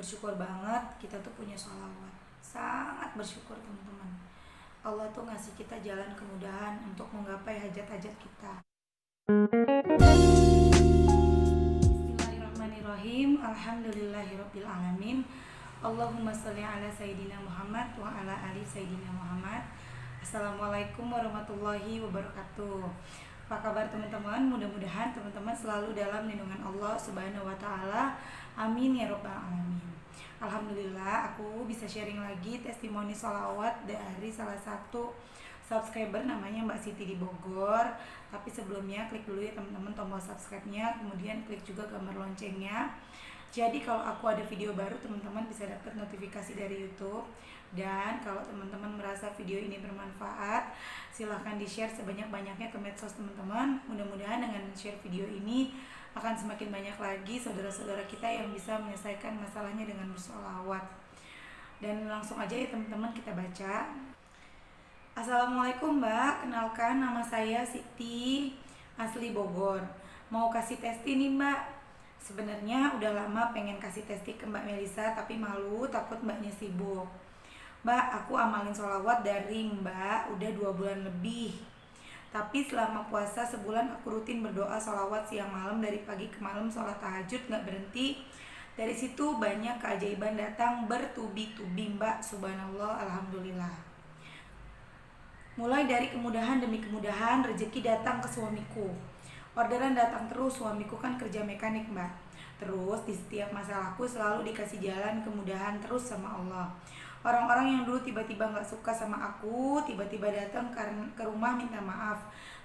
Bersyukur banget kita tuh punya sholawat. Sangat bersyukur teman-teman. Allah tuh ngasih kita jalan kemudahan untuk menggapai hajat-hajat kita. Bismillahirrahmanirrahim. Alhamdulillahirrabbilalamin. Allahumma sholli ala Sayyidina Muhammad wa ala ali Sayyidina Muhammad. Assalamualaikum warahmatullahi wabarakatuh. Apa kabar teman-teman? Mudah-mudahan teman-teman selalu dalam lindungan Allah Subhanahu wa taala. Amin ya rabbal alamin. Alhamdulillah aku bisa sharing lagi testimoni sholawat dari salah satu subscriber namanya Mbak Siti di Bogor. Tapi sebelumnya klik dulu ya teman-teman tombol subscribe-nya, kemudian klik juga gambar loncengnya. Jadi kalau aku ada video baru teman-teman bisa dapat notifikasi dari YouTube. Dan kalau teman-teman merasa video ini bermanfaat, silahkan di-share sebanyak-banyaknya ke medsos teman-teman. Mudah-mudahan dengan share video ini akan semakin banyak lagi saudara-saudara kita yang bisa menyelesaikan masalahnya dengan bersolawat. Dan langsung aja ya teman-teman kita baca. Assalamualaikum Mbak, kenalkan nama saya Siti, asli Bogor. Mau kasih testi nih Mbak. Sebenarnya udah lama pengen kasih testi ke Mbak Melisa, tapi malu takut Mbaknya sibuk. Mbak, aku amalin sholawat dari Mbak udah 2 bulan lebih. Tapi selama puasa sebulan aku rutin berdoa sholawat siang malam, dari pagi ke malam sholat tahajud gak berhenti. Dari situ banyak keajaiban datang bertubi-tubi Mbak, subhanallah, alhamdulillah. Mulai dari kemudahan demi kemudahan, rezeki datang ke suamiku. Orderan datang terus, suamiku kan kerja mekanik Mbak. Terus di setiap masalahku selalu dikasih jalan kemudahan terus sama Allah. Orang-orang yang dulu tiba-tiba gak suka sama aku, tiba-tiba datang ke rumah minta maaf.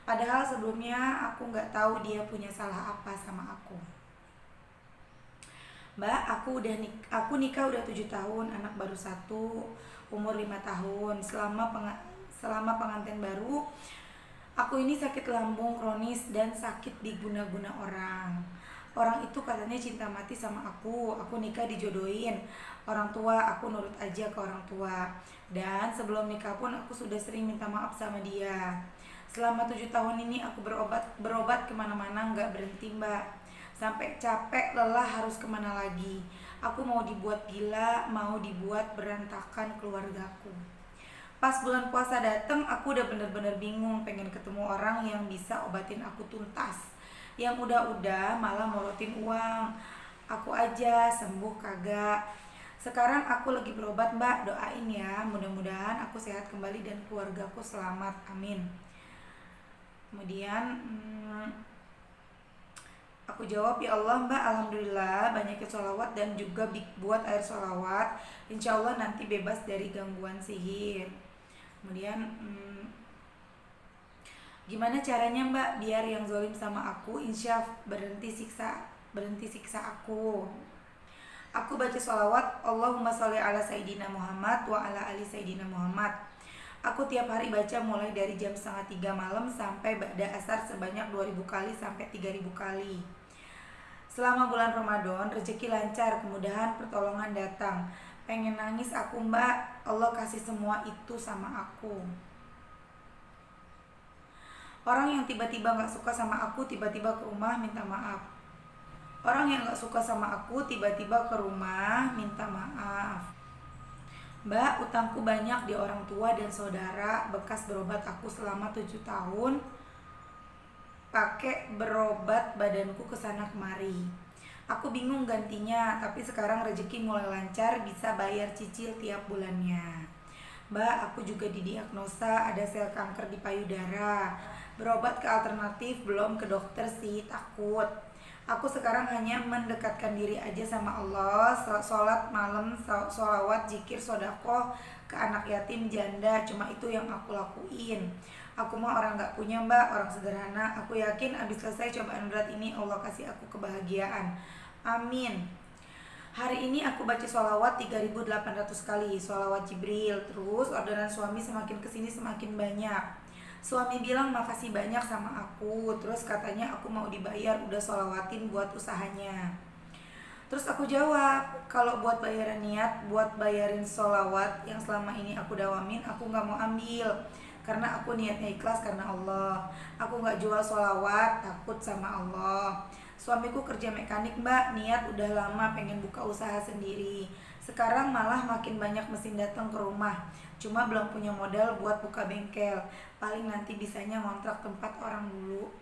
Padahal sebelumnya aku gak tahu dia punya salah apa sama aku. Mbak, aku nikah udah 7 tahun, anak baru 1, umur 5 tahun. Selama pengantin baru, aku ini sakit lambung kronis dan sakit diguna-guna orang. Orang itu katanya cinta mati sama aku nikah dijodohin orang tua, aku nurut aja ke orang tua. Dan sebelum nikah pun aku sudah sering minta maaf sama dia. Selama 7 tahun ini aku berobat kemana-mana gak berhenti Mbak. Sampai capek, lelah, harus kemana lagi. Aku mau dibuat gila, mau dibuat berantakan keluargaku. Pas bulan puasa dateng, aku udah bener-bener bingung, pengen ketemu orang yang bisa obatin aku tuntas. Yang udah-udah malah morotin uang. Aku aja sembuh kagak. Sekarang aku lagi berobat Mbak, doain ya, mudah-mudahan aku sehat kembali dan keluargaku selamat, amin. Kemudian aku jawab, ya Allah Mbak, alhamdulillah banyakin sholawat dan juga buat air sholawat. Insya Allah nanti bebas dari gangguan sihir. Kemudian gimana caranya Mbak biar yang zolim sama aku insya berhenti siksa aku. Aku baca sholawat Allahumma sholli ala Sayyidina Muhammad wa ala ali Sayyidina Muhammad. Aku tiap hari baca mulai dari jam 2:30 malam sampai ba'da asar sebanyak 2000 kali sampai 3000 kali. Selama bulan Ramadan rezeki lancar, kemudahan, pertolongan datang. Pengen nangis aku Mbak, Allah kasih semua itu sama aku. Orang yang tiba-tiba gak suka sama aku tiba-tiba ke rumah minta maaf. Orang yang gak suka sama aku tiba-tiba ke rumah minta maaf. Mbak, utangku banyak di orang tua dan saudara. Bekas berobat aku selama 7 tahun. Pakai berobat badanku kesana kemari. Aku bingung gantinya, tapi sekarang rezeki mulai lancar, bisa bayar cicil tiap bulannya. Mbak, aku juga didiagnosa ada sel kanker di payudara. Berobat ke alternatif, belum ke dokter sih, takut. Aku sekarang hanya mendekatkan diri aja sama Allah, sholat malam, sholawat, zikir, sodakoh ke anak yatim, janda, cuma itu yang aku lakuin. Aku mah orang gak punya Mbak, orang sederhana. Aku yakin abis selesai cobaan berat ini Allah kasih aku kebahagiaan, amin. Hari ini aku baca sholawat 3800 kali, sholawat Jibril. Terus orderan suami semakin kesini semakin banyak. Suami bilang makasih banyak sama aku. Terus katanya aku mau dibayar, udah sholawatin buat usahanya. Terus aku jawab, kalau buat bayaran niat, buat bayarin sholawat yang selama ini aku dawamin, aku gak mau ambil. Karena aku niatnya ikhlas karena Allah. Aku gak jual sholawat, takut sama Allah. Suamiku kerja mekanik mbak, niat udah lama pengen buka usaha sendiri. Sekarang malah makin banyak mesin datang ke rumah. Cuma belum punya modal buat buka bengkel. Paling nanti bisanya ngontrak tempat orang dulu.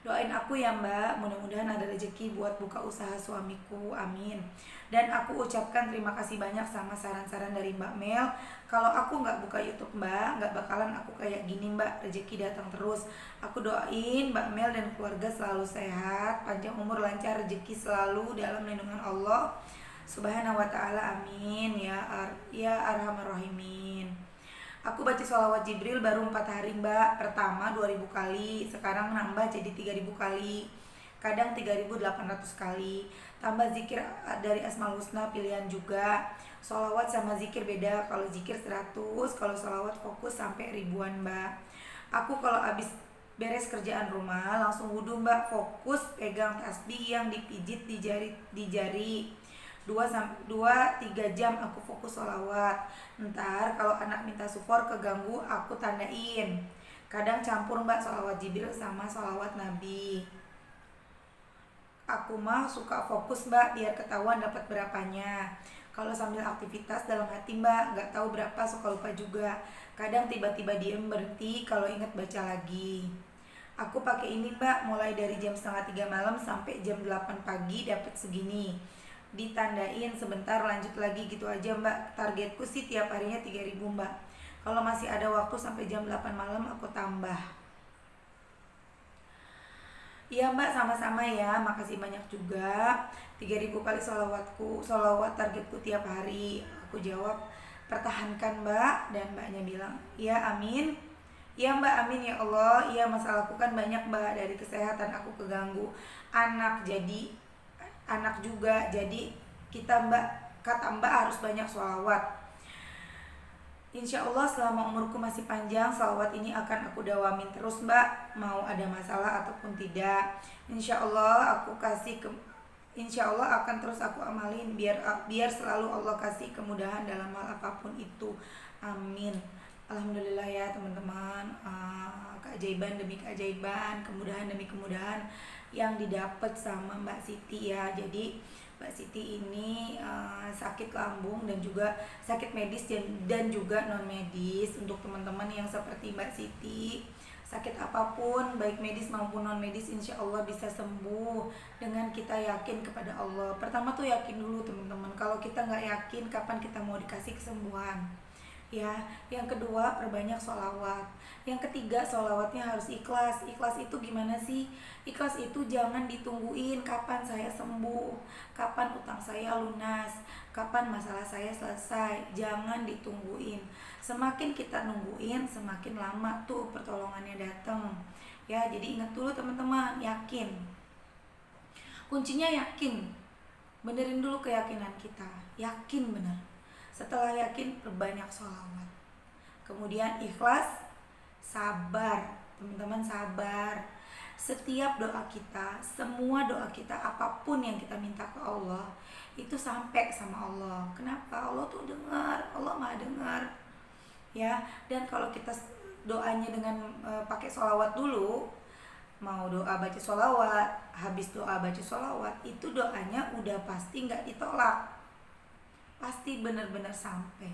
Doain aku ya mbak, mudah-mudahan ada rezeki buat buka usaha suamiku, amin. Dan aku ucapkan terima kasih banyak sama saran-saran dari Mbak Mel. Kalau aku nggak buka YouTube mbak, nggak bakalan aku kayak gini mbak, rezeki datang terus. Aku doain Mbak Mel dan keluarga selalu sehat, panjang umur, lancar, rezeki selalu dalam lindungan Allah Subhanahu wa ta'ala, amin ya arhamar rahimin. Aku baca sholawat Jibril baru 4 hari mbak. Pertama 2000 kali, sekarang nambah jadi 3000 kali, kadang 3800 kali. Tambah zikir dari Asmaul Husna pilihan juga. Sholawat sama zikir beda, kalau zikir 100, kalau sholawat fokus sampai ribuan mbak. Aku kalau abis beres kerjaan rumah langsung wudhu mbak, fokus pegang tasbih yang dipijit di jari 2-3 jam aku fokus sholawat. Ntar kalau anak minta support keganggu aku tandain. Kadang campur mbak sholawat Jibril sama sholawat Nabi. Aku mah suka fokus mbak biar ketahuan dapat berapanya. Kalau sambil aktivitas dalam hati mbak gak tahu berapa, suka lupa juga. Kadang tiba-tiba diem berhenti, kalau inget baca lagi. Aku pakai ini mbak, mulai dari jam 2:30 malam sampai jam 8 pagi dapat segini. Ditandain sebentar lanjut lagi gitu aja mbak. Targetku sih tiap harinya 3000 mbak. Kalau masih ada waktu sampai jam 8 malam aku tambah. Iya mbak, sama-sama ya, makasih banyak juga. 3000 kali sholawat targetku tiap hari. Aku jawab pertahankan mbak, dan mbaknya bilang iya amin. Iya mbak, amin ya Allah. Iya, masalahku kan banyak mbak, dari kesehatan aku keganggu, anak juga, jadi kata mbak harus banyak sholawat. Insya Allah selama umurku masih panjang, sholawat ini akan aku dawamin terus mbak, mau ada masalah ataupun tidak. Insya Allah akan terus aku amalin, biar selalu Allah kasih kemudahan dalam hal apapun itu, amin. Alhamdulillah ya teman-teman, keajaiban demi keajaiban, kemudahan demi kemudahan yang didapat sama Mbak Siti ya. Jadi Mbak Siti ini sakit lambung dan juga sakit medis dan juga non medis. Untuk teman-teman yang seperti Mbak Siti, sakit apapun baik medis maupun non medis, insya Allah bisa sembuh dengan kita yakin kepada Allah. Pertama tuh yakin dulu teman-teman. Kalau kita nggak yakin, kapan kita mau dikasih kesembuhan ya. Yang kedua, perbanyak sholawat. Yang ketiga, sholawatnya harus ikhlas. Ikhlas itu gimana sih? Ikhlas itu jangan ditungguin kapan saya sembuh, kapan utang saya lunas, kapan masalah saya selesai. Jangan ditungguin. Semakin kita nungguin, semakin lama tuh pertolongannya datang ya. Jadi ingat dulu teman-teman, yakin. Kuncinya yakin. Benerin dulu keyakinan kita, yakin bener. Setelah yakin, perbanyak sholawat. Kemudian ikhlas, sabar. Teman-teman sabar. Setiap doa kita, semua doa kita, apapun yang kita minta ke Allah, itu sampai sama Allah. Kenapa? Allah tuh dengar, Allah maha dengar ya. Dan kalau kita doanya dengan pakai sholawat dulu, mau doa baca sholawat, habis doa baca sholawat, itu doanya udah pasti gak ditolak, pasti benar-benar sampai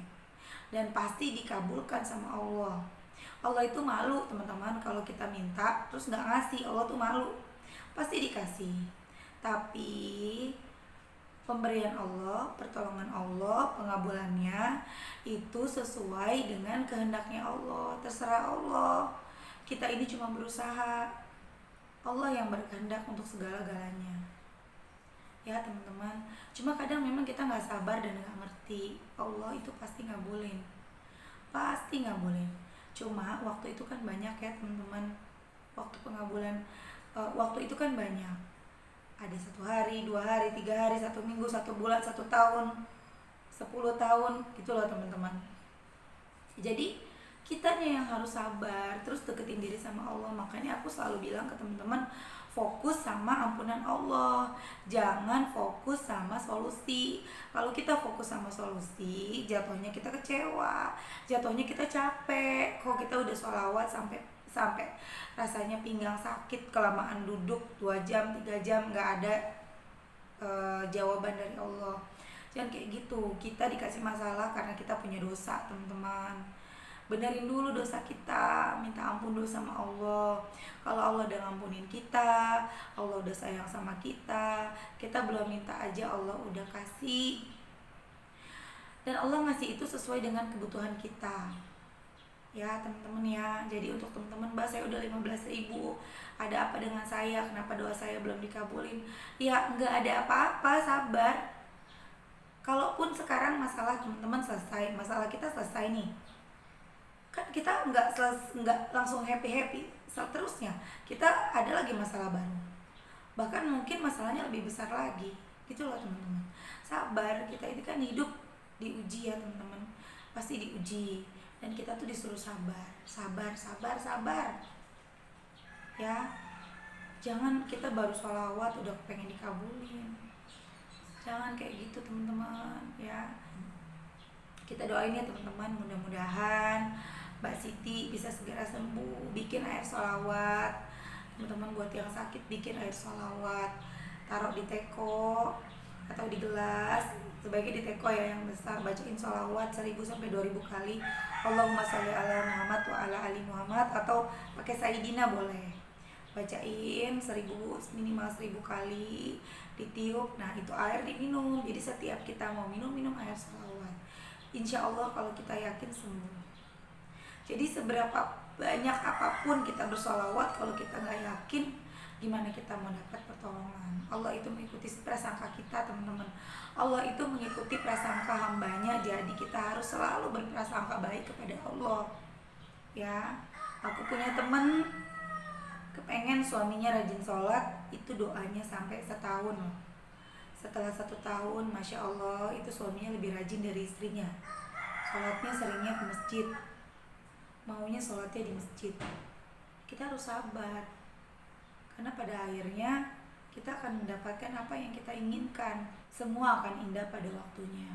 dan pasti dikabulkan sama Allah. Allah itu malu teman-teman kalau kita minta terus nggak ngasih. Allah tuh malu, pasti dikasih. Tapi pemberian Allah, pertolongan Allah, pengabulannya itu sesuai dengan kehendaknya Allah. Terserah Allah, kita ini cuma berusaha, Allah yang berkehendak untuk segala-galanya ya teman-teman. Cuma kadang memang kita nggak sabar dan nggak ngerti. Allah itu pasti ngabulin, pasti ngabulin. Cuma waktu itu kan banyak ya teman-teman, waktu pengabulan waktu itu kan banyak. Ada 1 hari, 2 hari, 3 hari, 1 minggu, 1 bulan, 1 tahun, 10 tahun gitu loh teman-teman. Jadi kitanya yang harus sabar, terus deketin diri sama Allah. Makanya aku selalu bilang ke teman-teman, fokus sama ampunan Allah, jangan fokus sama solusi. Kalau kita fokus sama solusi, jatuhnya kita kecewa, jatuhnya kita capek. Kok kita udah sholawat sampai sampai rasanya pinggang sakit kelamaan duduk 2 jam 3 jam nggak ada jawaban dari Allah. Jangan kayak gitu. Kita dikasih masalah karena kita punya dosa, teman-teman. Benerin dulu dosa kita, minta ampun dulu sama Allah. Kalau Allah udah ngampunin kita, Allah udah sayang sama kita belum minta aja Allah udah kasih. Dan Allah ngasih itu sesuai dengan kebutuhan kita. Ya teman-teman ya. Jadi untuk teman-teman, Mbak saya udah 15.000, ada apa dengan saya? Kenapa doa saya belum dikabulin? Ya nggak ada apa-apa, sabar. Kalaupun sekarang masalah teman-teman selesai, masalah kita selesai nih, kan kita nggak langsung happy seterusnya, kita ada lagi masalah baru, bahkan mungkin masalahnya lebih besar lagi, gitu loh teman-teman. Sabar, kita ini kan hidup diuji ya teman-teman, pasti diuji, dan kita tuh disuruh sabar ya. Jangan kita baru sholawat udah pengen dikabulin, jangan kayak gitu teman-teman ya. Kita doain ya teman-teman, mudah-mudahan Mbak Siti bisa segera sembuh. Bikin air sholawat, teman-teman, buat yang sakit bikin air sholawat, taruh di teko atau di gelas, sebaiknya di teko ya yang besar. Bacain sholawat 1000 sampai 2000 kali, Allahumma sholli ala Muhammad wa ala ali Muhammad, atau pakai Sayyidina boleh. Bacain 1000, minimal 1000 kali, ditiup. Nah itu air diminum. Jadi setiap kita mau minum air sholawat, insya Allah kalau kita yakin sembuh. Jadi seberapa banyak apapun kita bersolawat, kalau kita nggak yakin, gimana kita mau dapat pertolongan? Allah itu mengikuti prasangka kita teman-teman. Allah itu mengikuti prasangka hambanya. Jadi kita harus selalu berprasangka baik kepada Allah ya. Aku punya temen kepengen suaminya rajin sholat, itu doanya sampai setahun loh. Setelah 1 tahun, Masya Allah, itu suaminya lebih rajin dari istrinya. Sholatnya seringnya ke masjid, maunya sholatnya di masjid. Kita harus sabar, karena pada akhirnya kita akan mendapatkan apa yang kita inginkan. Semua akan indah pada waktunya.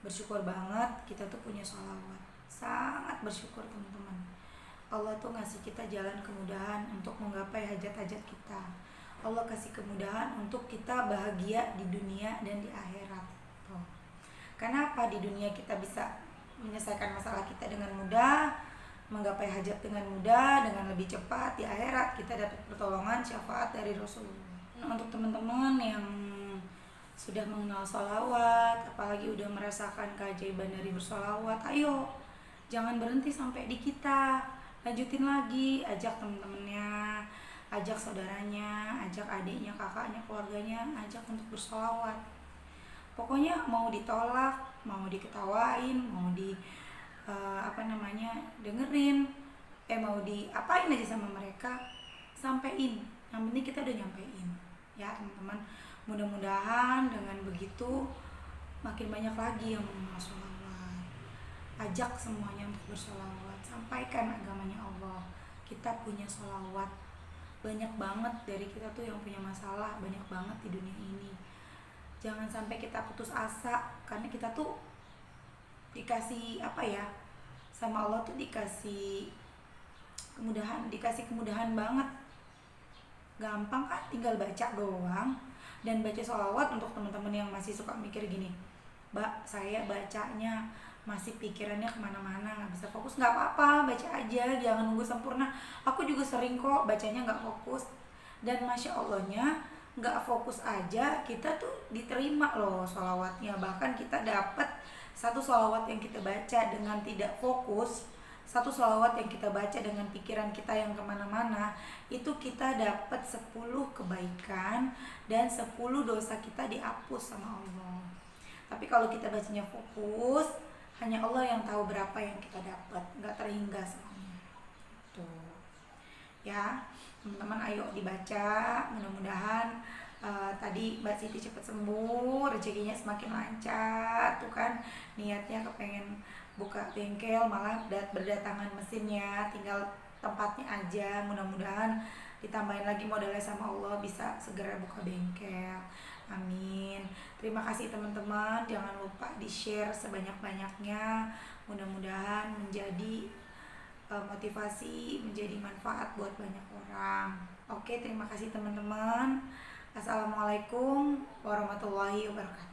Bersyukur banget kita tuh punya sholawat, sangat bersyukur teman-teman. Allah tuh ngasih kita jalan kemudahan untuk menggapai hajat-hajat kita. Allah kasih kemudahan untuk kita bahagia di dunia dan di akhirat. Karena apa? Di dunia kita bisa menyelesaikan masalah kita dengan mudah, menggapai hajat dengan mudah, dengan lebih cepat. Di akhirat kita dapat pertolongan syafaat dari Rasulullah. Untuk teman-teman yang sudah mengenal sholawat, apalagi udah merasakan keajaiban dari bersolawat, ayo jangan berhenti sampai di kita, lanjutin lagi, ajak teman-temannya, ajak saudaranya, ajak adiknya, kakaknya, keluarganya, ajak untuk bersolawat. Pokoknya mau ditolak, mau diketawain, mau dengerin, mau diapain aja sama mereka, sampein. Yang penting kita udah nyampein ya teman-teman. Mudah-mudahan dengan begitu makin banyak lagi yang mengenal sholawat. Ajak semuanya untuk bersolawat, sampaikan agamanya Allah. Kita punya sholawat, banyak banget dari kita tuh yang punya masalah, banyak banget di dunia ini. Jangan sampai kita putus asa, karena kita tuh dikasih sama Allah tuh dikasih kemudahan banget. Gampang kan, tinggal baca doang. Dan baca sholawat, untuk teman-teman yang masih suka mikir gini, Mbak saya bacanya masih pikirannya kemana-mana, nggak bisa fokus, nggak apa-apa, baca aja, jangan nunggu sempurna. Aku juga sering kok bacanya nggak fokus, dan Masya Allahnya nggak fokus aja kita tuh diterima loh sholawatnya. Bahkan kita dapat satu sholawat yang kita baca dengan tidak fokus, satu sholawat yang kita baca dengan pikiran kita yang kemana-mana, itu kita dapat 10 kebaikan dan 10 dosa kita dihapus sama Allah. Tapi kalau kita bacanya fokus, hanya Allah yang tahu berapa yang kita dapat, nggak terhingga semuanya. Tuh ya teman-teman, ayo dibaca. Mudah-mudahan tadi Mbak Siti cepat sembuh, rezekinya semakin lancar. Tuh kan niatnya kepengen buka bengkel, malah berdatangan mesinnya, tinggal tempatnya aja. Mudah-mudahan ditambahin lagi modalnya sama Allah, bisa segera buka bengkel. Amin. Terima kasih teman-teman, jangan lupa di share sebanyak-banyaknya. Mudah-mudahan menjadi motivasi, menjadi manfaat buat banyak orang. Oke, terima kasih teman-teman. Assalamualaikum warahmatullahi wabarakatuh.